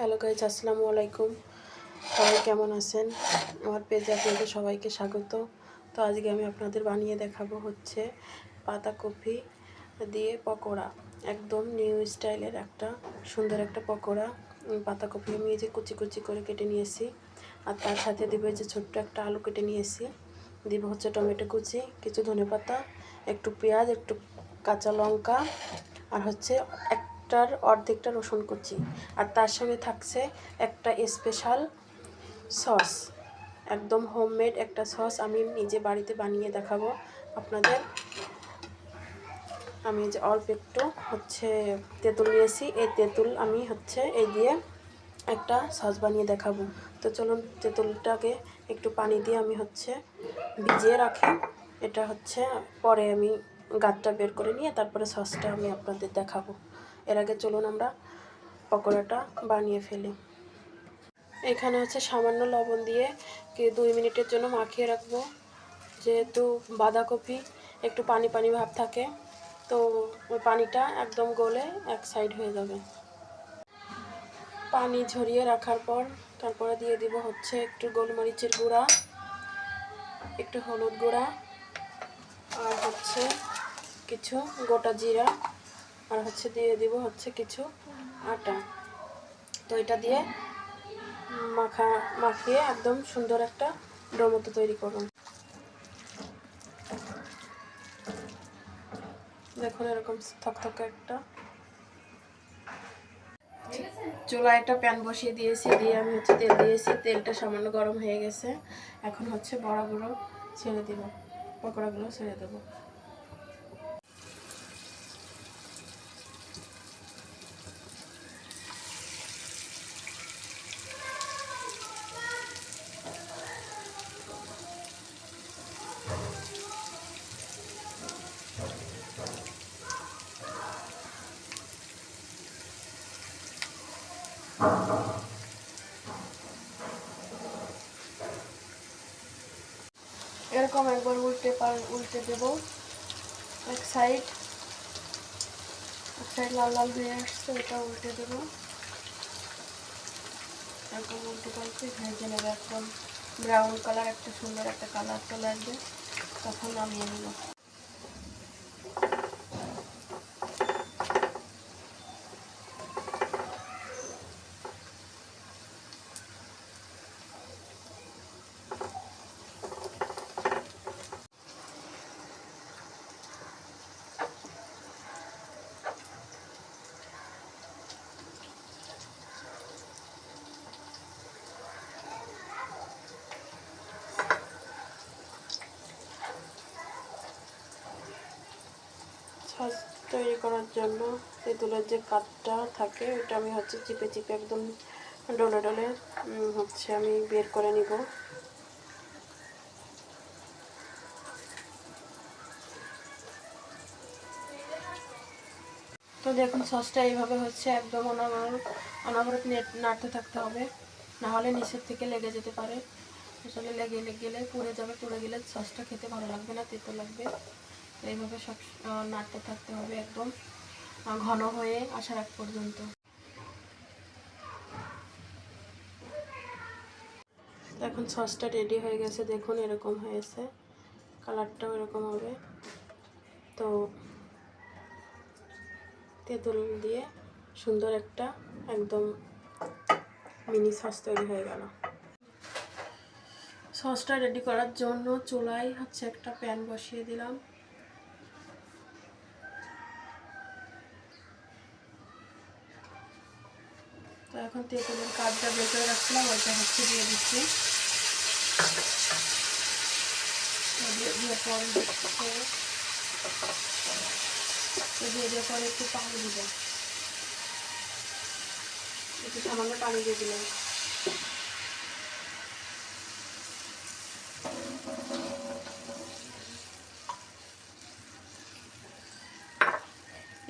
Hello guys, আসসালামু আলাইকুম। সবাই কেমন আছেন? আমার পেজে আপনাদের সবাইকে স্বাগত। তো আজকে আমি আপনাদের বানিয়ে দেখাবো হচ্ছে পাতাকপি দিয়ে পকোড়া, একদম নিউ স্টাইলের একটা সুন্দর একটা পকোড়া। পাতাকপি আমি এই যে কুচি কুচি করে কেটে নিয়েছি, আর তার সাথে দেবো যে ছোট্ট একটা আলু কেটে নিয়েছি, দিব হচ্ছে টমেটো কুচি, কিছু ধনেপাতা, একটু পেঁয়াজ, একটু কাঁচা লঙ্কা, আর হচ্ছে একটার অর্ধেকটা রসুন কুচি, আর তার সঙ্গে থাকছে একটা স্পেশাল সস, একদম হোমমেড একটা সস আমি নিজে বাড়িতে বানিয়ে দেখাবো আপনাদের। আমি যে অল্প একটু হচ্ছে তেঁতুল নিয়েছি, এই তেঁতুল আমি হচ্ছে এই দিয়ে একটা সস বানিয়ে দেখাবো। তো চলুন তেঁতুলটাকে একটু পানি দিয়ে আমি হচ্ছে ভিজিয়ে রাখি, এটা হচ্ছে পরে আমি গাঁটটা বের করে নিয়ে তারপরে সসটা আমি আপনাদের দেখাবো। এর আগে চলুন আমরা পকোড়াটা বানিয়ে ফেলি। এখানে হচ্ছে সামান্য লবণ দিয়ে 2 মিনিটের জন্য মাখিয়ে রাখবো, যেহেতু বাঁধাকপি একটু পানি পানি ভাব থাকে, তো ওই পানিটা একদম গলে এক সাইড হয়ে যাবে। পানি ঝরিয়ে রাখার পর তারপরে দিয়ে দিব হচ্ছে একটু গোলমরিচের গুঁড়া, একটু হলুদ গুঁড়া, আর হচ্ছে কিছু গোটা জিরা, আর হচ্ছে দিয়ে দিব হচ্ছে কিছু আটা। তো এটা দিয়ে মাখিয়ে একদম সুন্দর একটা ডো মতো তৈরি করুন। দেখুন এরকম থকথকে একটা। চুলায় একটা প্যান বসিয়ে দিয়েছি, দিয়ে আমি হচ্ছে তেল দিয়েছি, তেলটা সামান্য গরম হয়ে গেছে। এখন হচ্ছে বড়াগুলো ছেড়ে দেবো, পকোড়াগুলো ছেড়ে দেবো। এরকম একবার উল্টে দেব। এক সাইড লাল লাল হয়ে আসছে, এটা উল্টে দেব। এরকম উল্টে পাল্টে ভেজে নেবে, একদম ব্রাউন কালার, একটা সুন্দর একটা কালার চলে আসবে, তখন নামিয়ে নেব। সস তৈরি করার জন্য তেঁতুলের যে কাঠটা থাকে ওটা আমি হচ্ছে চিপে চিপে একদম ডলে ডলে হচ্ছে আমি বের করে নিব। তো দেখুন সসটা এইভাবে হচ্ছে একদম অনবরত নাড়তে থাকতে হবে, নাহলে নিচের থেকে লেগে যেতে পারে। আসলে লেগে গেলে পুড়ে যাবে, পুড়ে গেলে সসটা খেতে ভালো লাগবে না, তেতো লাগবে। তো এইভাবে সব নাড়তে থাকতে হবে একদম ঘন হয়ে আসার আগ পর্যন্ত। এখন সসটা রেডি হয়ে গেছে, দেখুন এরকম হয়েছে, কালারটাও এরকম হবে। তো তেঁতুল দিয়ে সুন্দর একটা একদম মিনি সস তৈরি হয়ে গেল। সসটা রেডি করার জন্য চুলায় হচ্ছে একটা প্যান বসিয়ে দিলাম। তো এখন তেঁতুলের কাঠটা বের করে রাখছিলাম, ওইটা হচ্ছে দিয়ে দিচ্ছি। দিয়ে দেওয়ার পরে একটু পানি দিব, একটু সামান্য পানি দিয়ে দিলাম।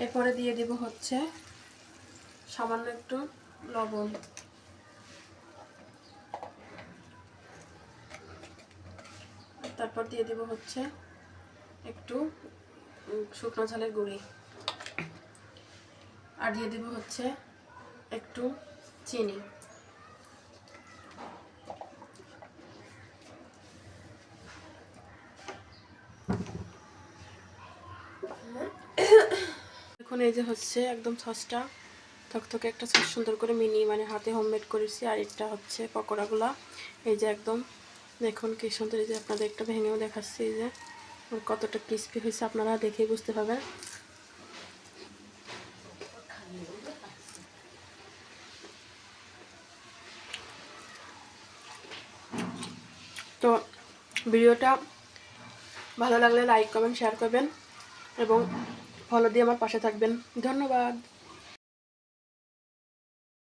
এরপরে দিয়ে দিব হচ্ছে সামান্য একটু লবণ, তারপর দিয়ে দিব হচ্ছে একটু শুকনো ঝালের গুঁড়ি, আর দিয়ে দিব হচ্ছে একটু চিনি। এখন এই যে হচ্ছে একদম সসটা থকথকে একটা সস সুন্দর করে মিনি মানে হাতে হোমমেড করেছি। আর এটা হচ্ছে পকোড়াগুলা এই যে একদম দেখুন কি সুন্দর। এই যে আপনাদের একটা ভেঙেও দেখাচ্ছি, এই যে কতটা ক্রিস্পি হয়েছে আপনারা দেখেই বুঝতে পারবেন। তো ভিডিওটা ভালো লাগলে লাইক কমেন্ট শেয়ার করবেন এবং ফলো দিয়ে আমার পাশে থাকবেন। ধন্যবাদ।